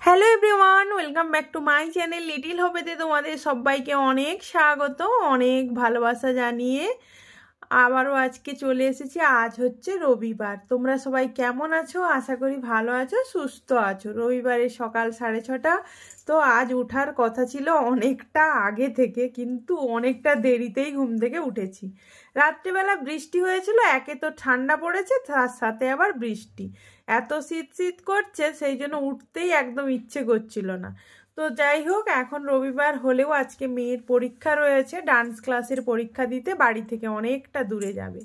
Hello everyone, welcome back to my channel little হোপেতে তোমাদের সবাইকে অনেক স্বাগত, অনেক ভালোবাসা জানিয়ে আবারও আজকে চলে এসেছি। আজ হচ্ছে রবিবার। তোমরা সবাই কেমন আছো? আশা করি ভালো আছো, সুস্থ আছো। রবিবারের সকাল 6:30। তো আজ ওঠার কথা ছিল অনেকটা আগে থেকে, কিন্তু অনেকটা দেরিতেই ঘুম থেকে উঠেছি। রাত্রিবেলা বৃষ্টি হয়েছিল, একে তো ঠান্ডা পড়েছে, তার সাথে আবার বৃষ্টি, এত শীত শীত করছে, সেই জন্য উঠতেই একদম ইচ্ছে করছিল না। তো যাই হোক, এখন রবিবার হলেও আজকে মেয়ের পরীক্ষা রয়েছে, ডান্স ক্লাসের পরীক্ষা দিতে বাড়ি থেকে অনেকটা দূরে যাবে।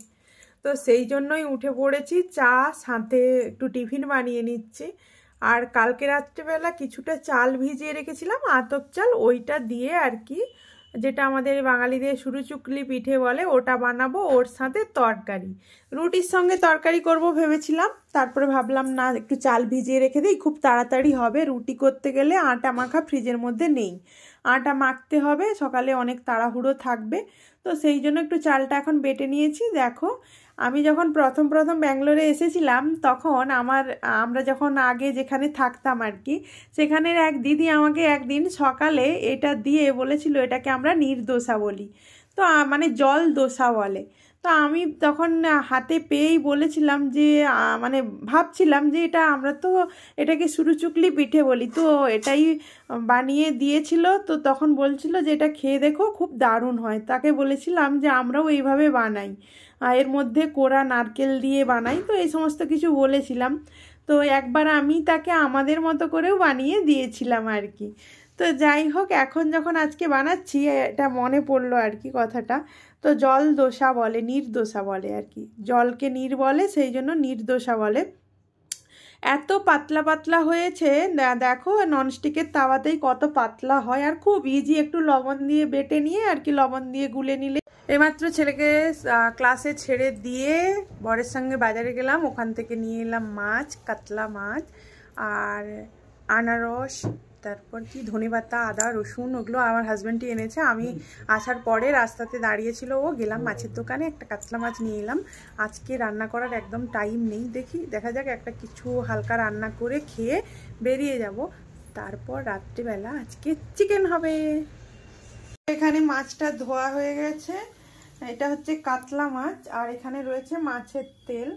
তো সেই জন্যই উঠে পড়েছি, চা সাথে একটু টিফিন বানিয়ে নিচ্ছি। আর কালকে রাত্রেবেলা কিছুটা চাল ভিজিয়ে রেখেছিলাম, আতপ চাল, ওইটা দিয়ে আর কি, যেটা আমাদের বাঙালিদের শুরু চুকলি পিঠে বলে, ওটা বানাবো। ওর সাথে তরকারি, রুটির সঙ্গে তরকারি করব ভেবেছিলাম, তারপরে ভাবলাম না, একটু চাল ভিজিয়ে রেখে দিই, খুব তাড়াতাড়ি হবে। রুটি করতে গেলে আটা মাখা ফ্রিজের মধ্যে নেই, আটা মাখতে হবে, সকালে অনেক তাড়াহুড়ো থাকবে। তো সেই জন্য একটু চালটা এখন বেটে নিয়েছি। দেখো, আমি যখন প্রথম ব্যাঙ্গালোরে এসেছিলাম, তখন আমরা যখন আগে যেখানে থাকতাম আর কি, সেখানের এক দিদি আমাকে একদিন সকালে এটা দিয়ে বলেছিল, এটাকে আমরা নির্দোষা বলি, তো মানে জল দোসা বলে। তো আমি তখন হাতে পেয়েই বলেছিলাম যে মানে ভাবছিলাম যে আমরা তো এটাকে সুরুচুকলি পিঠে বলি, তো এটাই বানিয়ে দিয়েছিল। তো তখন বলছিল যে এটা খেয়ে দেখো, খুব দারুণ হয়। তাকে বলেছিলাম যে আমরাও এইভাবে বানাই, এর মধ্যে কোরা নারকেল দিয়ে বানাই, তো এই সমস্ত কিছু বলেছিলাম। তো একবার আমি তাকে আমাদের মতো করেও বানিয়ে দিয়েছিলাম আর কি। তো যাই হোক, এখন যখন আজকে বানাচ্ছি, এটা মনে পড়লো আর কি কথাটা। তো জল দোসা বলে, নির্দোষা বলে আর কি, জলকে নির বলে, সেই জন্য নির্দোষা বলে। এত পাতলা পাতলা হয়েছে, দেখো ননস্টিকের তাওয়াতেই কত পাতলা হয়, আর খুব ইজি। একটু লবণ দিয়ে বেটে নিয়ে আর কি, লবণ দিয়ে গুলে নিলে। এইমাত্র ছেলেকে ক্লাসে ছেড়ে দিয়ে বরের সঙ্গে বাজারে গেলাম, ওখান থেকে নিয়ে এলাম মাছ, কাতলা মাছ, আর আনারস, তারপর কি ধনেপাতা, আদা, রসুন, ওগুলো আমার হাজব্যান্ডই এনেছে। আমি আসার পরে রাস্তাতে দাঁড়িয়েছিল ও, গেলাম মাছের দোকানে, একটা কাতলা মাছ নিয়ে এলাম। আজকে রান্না করার একদম টাইম নেই, দেখা যাক একটা কিছু হালকা রান্না করে খেয়ে বেরিয়ে যাব। তারপর রাত্রিবেলা আজকে চিকেন হবে। এখানে মাছটা ধোয়া হয়ে গেছে, এটা হচ্ছে কাতলা মাছ, আর এখানে রয়েছে মাছের তেল।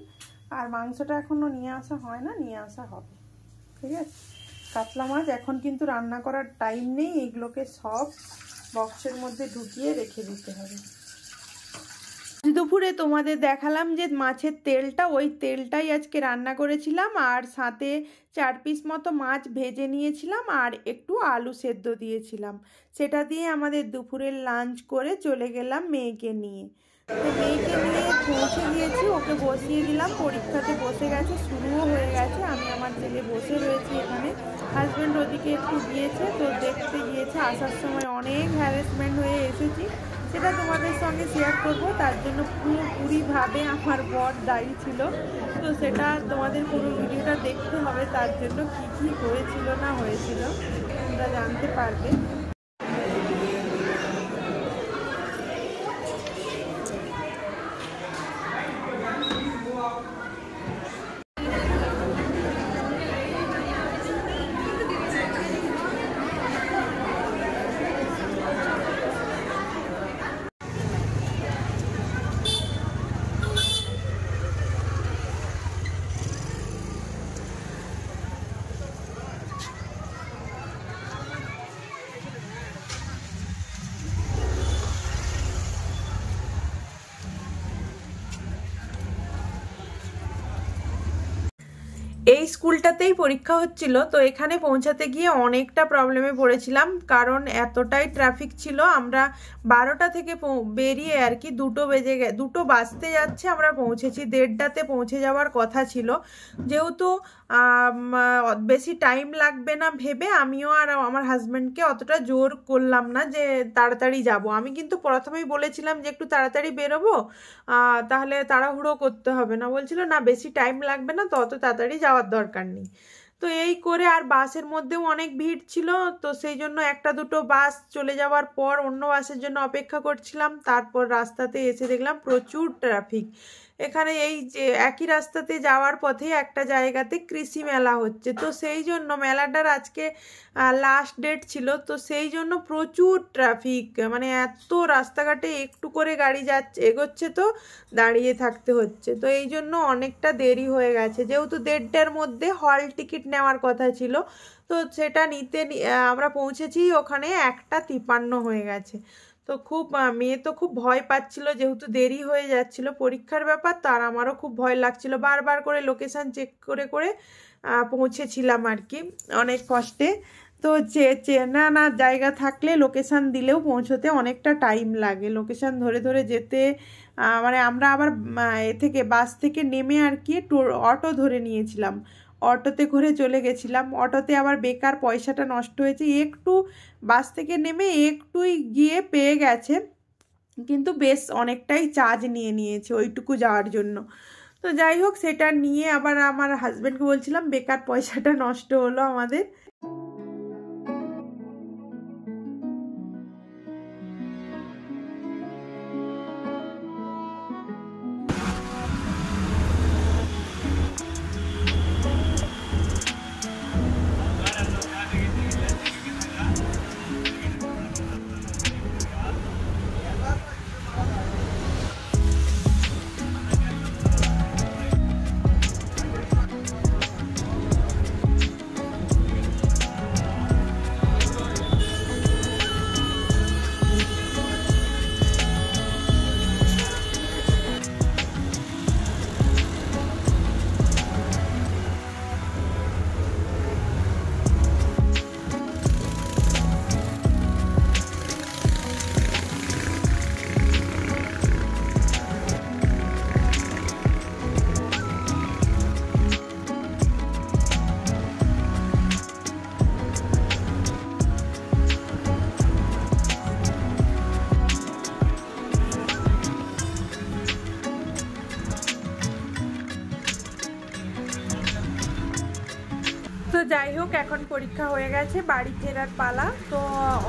আর মাংসটা এখনো নিয়ে আসা হয় না, নিয়ে আসা হবে, ঠিক আছে। কাতলা মাছ এখন কিন্তু রান্না করার টাইম নেই, এগুলোকে সব বক্সের মধ্যে ঢুকিয়ে রেখে দিতে হবে। দুপুরে তোমাদের দেখালাম যে মাছের তেলটা, ওই তেলটাই আজকে রান্না করেছিলাম, আর সাথে 4 পিস মতো মাছ ভেজে নিয়েছিলাম, আর একটু আলু সেদ্ধ দিয়েছিলাম। সেটা দিয়ে আমাদের দুপুরের লাঞ্চ করে চলে গেলাম মেয়েকে নিয়ে। তো মেয়েকে নিয়ে পৌঁছে গিয়েছি, ওকে বসিয়ে দিলাম, পরীক্ষাতে বসে গেছে, শুরুও হয়ে গেছে। আমি আমার ছেলে বসে রয়েছি এখানে, হাজব্যান্ড ওদিকে একটু গিয়েছে, তো দেখতে গিয়েছে। আসার সময় অনেক হ্যারাসমেন্ট হয়ে এসেছি, সেটা তোমাদের সঙ্গে শেয়ার করব। তার জন্য পুরোপুরিভাবে আমার বর দায়ী ছিল, তো সেটা তোমাদের পুরো ভিডিওটা দেখতে হবে। তার জন্য কি কি হয়েছিল না হয়েছিল তোমরা জানতে পারবে। এই স্কুলটাতেই পরীক্ষা হচ্ছিল, তো এখানে পৌঁছাতে গিয়ে অনেকটা প্রবলেমে পড়েছিলাম, কারণ এতটাই ট্রাফিক ছিল। আমরা 12টা থেকে বেরিয়ে আর কি 2 বাজতে যাচ্ছে, আমরা পৌঁছেছি 1:30তে পৌঁছে যাওয়ার কথা ছিল। যেহেতু বেশি টাইম লাগবে না ভেবে আমিও আর আমার হাজব্যান্ডকে অতটা জোর করলাম না যে তাড়াতাড়ি যাব। আমি কিন্তু প্রথমেই বলেছিলাম যে একটু তাড়াতাড়ি বেরোবো, তাহলে তাড়াহুড়ো করতে হবে না। বলছিল না, বেশি টাইম লাগবে না, তো অত তাড়াতাড়ি যাওয়ার দরকার নেই। তো এই করে, আর বাসের মধ্যেও অনেক ভিড় ছিল, তো সেই জন্য 1-2 বাস চলে যাওয়ার পর অন্য বাসের জন্য অপেক্ষা করছিলাম। তারপর রাস্তাতে এসে দেখলাম প্রচুর ট্রাফিক। এখানে এই যে একই রাস্তাতে যাওয়ার পথে একটা জায়গাতে কৃষি মেলা হচ্ছে, তো সেই জন্য মেলাটার আজকে লাস্ট ডেট ছিল, তো সেই জন্য প্রচুর ট্রাফিক, মানে এত রাস্তাঘাটে একটু করে গাড়ি যাচ্ছে এগোচ্ছে তো দাঁড়িয়ে থাকতে হচ্ছে, তো এই জন্য অনেকটা দেরি হয়ে গেছে। যেহেতু 1:30টার মধ্যে হল টিকিট নেওয়ার কথা ছিল, তো সেটা নিতে আমরা পৌঁছেছি ওখানে 1:53 হয়ে গেছে। তো খুব মেয়ে তো খুব ভয় পাচ্ছিল, যেহেতু দেরি হয়ে যাচ্ছিল পরীক্ষার ব্যাপার, তো আর আমারও খুব ভয় লাগছিল, বারবার করে লোকেশান চেক করে করে পৌঁছেছিলাম আর কি অনেক কষ্টে। তো চেনা না জায়গা থাকলে লোকেশান দিলেও পৌঁছতে অনেকটা টাইম লাগে, লোকেশান ধরে ধরে যেতে মানে আমরা আবার এ থেকে বাস থেকে নেমে আর কি অটো ধরে নিয়েছিলাম, অটোতে করে চলে গেছিলাম, অটোতে আবার বেকার পয়সাটা নষ্ট হয়েছে, একটু বাস থেকে নেমে একটুই গিয়ে পেয়ে গেছে, কিন্তু বেশ অনেকটাই চার্জ নিয়েছে ওইটুকু যাওয়ার জন্য। তো যাই হোক, সেটা নিয়ে আবার আমার হাজব্যান্ডকে বলছিলাম বেকার পয়সাটা নষ্ট হলো আমাদের। তো যাই হোক, এখন পরীক্ষা হয়ে গেছে, বাড়ি ফেরার পালা। তো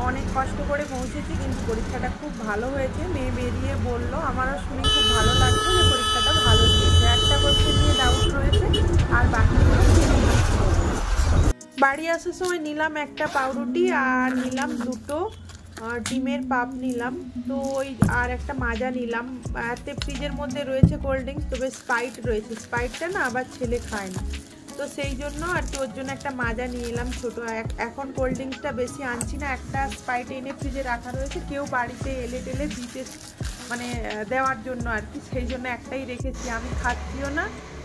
অনেক কষ্ট করে পৌঁছেছি, কিন্তু পরীক্ষাটা খুব ভালো হয়েছে। মেয়ে বেরিয়ে বললো, আমারও শুনে খুব ভালো লাগছে যে পরীক্ষাটা ভালো হয়েছে, একটা কোশ্চেন নিয়ে ডাউট রয়েছে আর বাকিগুলো বাড়ি আসার সময় নিলাম একটা পাউরুটি আর নিলাম 2টো ডিমের পাপ নিলাম, তো ওই আর একটা মাজা নিলাম। এতে ফ্রিজের মধ্যে রয়েছে কোল্ড ড্রিঙ্কস, তবে স্প্রাইট রয়েছে, স্প্রাইটটা না আবার ছেলে খায় না, তো সেই জন্য আর কি ওর জন্য একটা মাজা নিয়ে এলাম ছোটো। এখন কোল্ড ড্রিঙ্কসটা বেশি আনছি না, একটা স্প্রাইট এনে ফ্রিজে রাখা রয়েছে, কেউ বাড়িতে এলে টেলে দিতে মানে দেওয়ার জন্য আর কি, সেই জন্য একটাই রেখেছি। আমি খাচ্ছিও না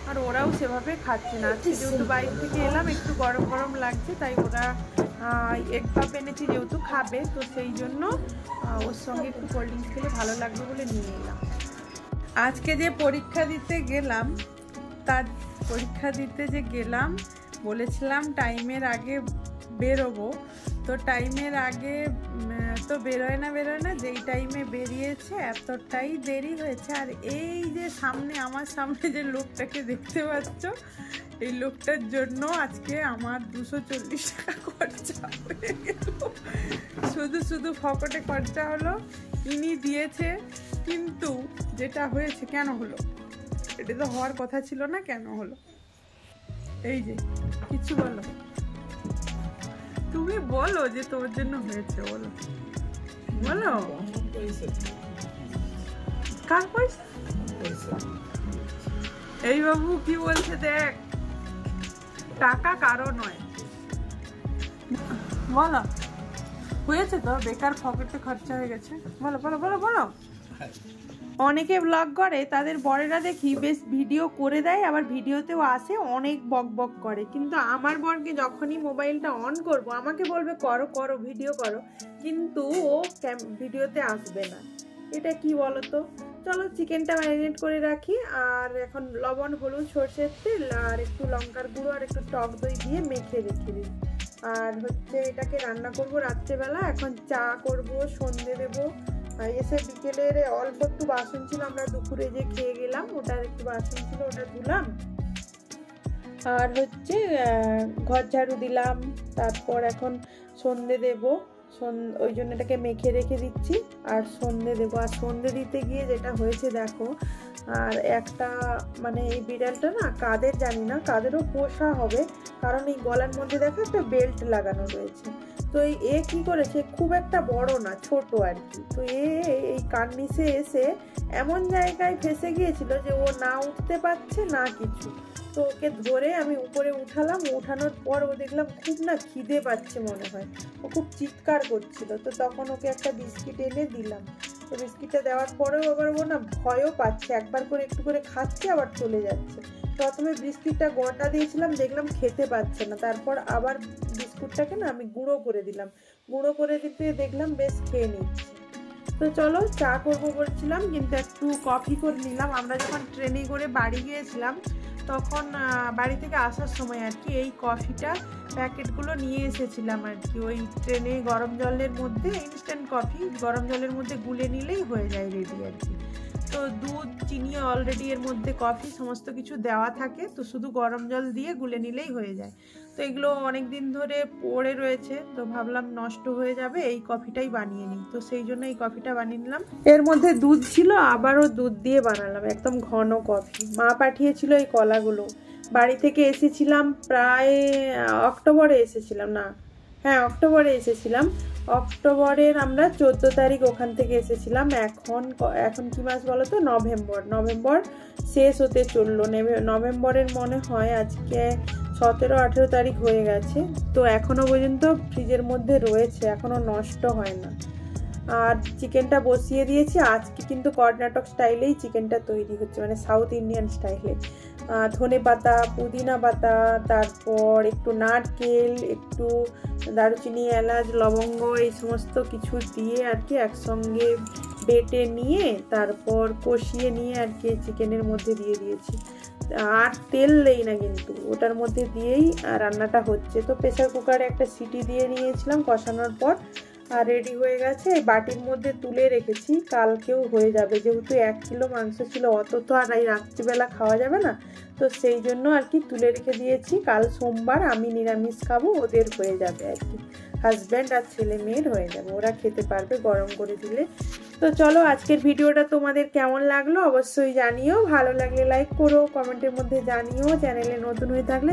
আর ওরাও সেভাবে খাচ্ছে না, যেহেতু বাইরে থেকে এলাম একটু গরম গরম লাগছে, তাই ওরা এক কাপ এনেছি যেহেতু খাবে, তো সেই জন্য ওর সঙ্গে একটু কোল্ড ড্রিঙ্কস খেলে ভালো লাগবে বলে নিয়ে এলাম। আজকে যে পরীক্ষা দিতে গেলাম, তার পরীক্ষা দিতে যে গেলাম বলেছিলাম টাইমের আগে বেরোবো, তো টাইমের আগে তো বেরোয় না, যেই টাইমে বেরিয়েছে এতটাই দেরি হয়েছে। আর এই যে সামনে আমার সামনে যে লোকটাকে দেখতে পাচ্ছ, এই লোকটার জন্য আজকে আমার 240 টাকা খরচা হয়ে গেল, শুধু ফকটে খরচা হলো, ইনি দিয়েছে, কিন্তু যেটা হয়েছে কেন হলো, এটা তো হওয়ার কথা ছিল না, কেন হলো? এই যে কিছু বলো, তুমি বলো যে তোমার জন্য হয়েছে, বলো বলো। কার পয়সা? এই বাবু কি বলছে দেখ, টাকা কারো নয়, বলো হয়েছে তো, বেকার পকেটে খরচা হয়ে গেছে, বলো বলো বলো বলো। অনেকে ব্লগ করে, তাদের বরেরা দেখি বেশ ভিডিও করে দেয়, আবার ভিডিওতেও আসে, অনেক বক বক করে, কিন্তু আমার বরকে যখনই মোবাইলটা অন করব আমাকে বলবে করো করো ভিডিও করো, কিন্তু ও ভিডিওতে আসবে না। এটা কি বলো তো? চলো চিকেনটা ম্যারিনেট করে রাখি, আর এখন লবণ হলুদ সর্ষের তেল আর একটু লঙ্কার গুঁড়ো আর একটু টক দই দিয়ে মেখে রেখে দিই। আর হচ্ছে এটাকে রান্না করব রাত্রেবেলা, এখন চা করব, সন্ধে দেবো। এসে বিকেলের অল্প একটু বাসন ছিল, আমরা দুপুরে যে খেয়ে গেলাম ওটার একটু বাসন ছিল, ওটা ধুলাম। আর হচ্ছে ঘর ঝাড়ু দিলাম, তারপর এখন সন্ধে দেব, ওই জন্য এটাকে মেখে রেখে দিচ্ছি আর সন্ধে দেবো। আর সন্ধে দিতে গিয়ে যেটা হয়েছে দেখো, আর একটা মানে এই বিড়ালটা না কাদের জানি না, কাদেরও পোষা হবে, কারণ এই গলার মধ্যে দেখো একটা বেল্ট লাগানো রয়েছে। তো এ কি করেছে, খুব একটা বড় না, ছোট আর কি। তো এই কার্নিসে এসে এমন জায়গায় ফেসে গিয়েছিল যে ও না উঠতে পারছে না কিছু। তো ওকে ধরে আমি উপরে উঠালাম, উঠানোর পর ও দেখলাম খুব না খিদে পাচ্ছে মনে হয়, ও খুব চিৎকার করছিল। তো তখন ওকে একটা বিস্কিট এনে দিলাম। তো বিস্কিটটা দেওয়ার পরেও আবার ও না ভয়ও পাচ্ছে, একবার করে একটু করে খাচ্ছে আবার চলে যাচ্ছে। প্রথমে বিস্কিটটা গোটা দিয়েছিলাম, দেখলাম খেতে পাচ্ছে না, তারপর আবার বিস্কুটটাকে না আমি গুঁড়ো করে দিলাম। গুঁড়ো করে দিতে দেখলাম বেশ খেয়ে নিচ্ছে। তো চলো চা করবো বলছিলাম, কিন্তু একটু কফি করে নিলাম। আমরা যখন ট্রেনে করে বাড়ি গিয়েছিলাম তখন বাড়ি থেকে আসার সময় আর কি এই কফিটা প্যাকেটগুলো নিয়ে এসেছিলাম আর কি। ওই ট্রেনে গরম জলের মধ্যে ইনস্ট্যান্ট কফি গরম জলের মধ্যে গুলে নিলেই হয়ে যায় রেডি আর কি। তো দুধ, চিনি অলরেডি এর মধ্যে, কফি সমস্ত কিছু দেওয়া থাকে, তো শুধু গরম জল দিয়ে গুলে নিলেই হয়ে যায়। তো এগুলো অনেক দিন ধরে পড়ে রয়েছে, তো ভাবলাম নষ্ট হয়ে যাবে, এই কফিটাই বানিয়ে নিই। তো সেই জন্য এই কফিটা বানিয়ে নিলাম। এর মধ্যে দুধ ছিল, আবারও দুধ দিয়ে বানালাম একদম ঘন কফি। মা পাঠিয়েছিল এই কলাগুলো, বাড়ি থেকে এসেছিলাম প্রায় অক্টোবরে এসেছিলাম, না হ্যাঁ অক্টোবরে এসেছিলাম। অক্টোবরের আমরা 14 তারিখ ওখান থেকে এসেছিলাম। এখন কি মাস বলো তো, নভেম্বর শেষ হতে চললো। নভেম্বরের মনে হয় আজকে 17-18 তারিখ হয়ে গেছে। তো এখনো পর্যন্ত ফ্রিজের মধ্যে রয়েছে, এখনো নষ্ট হয় না। আর চিকেনটা বসিয়ে দিয়েছি। আজকে কিন্তু কর্ণাটক স্টাইলেই চিকেনটা তৈরি হচ্ছে, মানে সাউথ ইন্ডিয়ান স্টাইলে। ধনে পাতা, পুদিনা পাতা, তারপর একটু নারকেল, একটু দারুচিনি, এলাচ, লবঙ্গ, এই সমস্ত কিছু দিয়ে আর কি একসঙ্গে বেটে নিয়ে তারপর কষিয়ে নিয়ে আর কি চিকেনের মধ্যে দিয়ে দিয়েছি। আর তেল দেই না কিন্তু, ওটার মধ্যে দিয়েই রান্নাটা হচ্ছে। তো প্রেসার কুকারে একটা সিটি দিয়ে নিয়েছিলাম কষানোর পর, আর রেডি হয়ে গেছে। এই বাটির মধ্যে তুলে রেখেছি, কালকেও হয়ে যাবে, যেহেতু 1 কিলো মাংস ছিল, অত তো আর এই রাত্রিবেলা খাওয়া যাবে না। তো সেই জন্য আর কি তুলে রেখে দিয়েছি। কাল সোমবার আমি নিরামিষ খাবো, ওদের হয়ে যাবে আর কি, হাজব্যান্ড আর ছেলে মেয়ের হয়ে যাবে, ওরা খেতে পারবে গরম করে দিলে। তো চলো আজকের ভিডিওটা তোমাদের কেমন লাগলো অবশ্যই জানিও, ভালো লাগলে লাইক করো, কমেন্টের মধ্যে জানিও, চ্যানেলে নতুন হয়ে থাকলে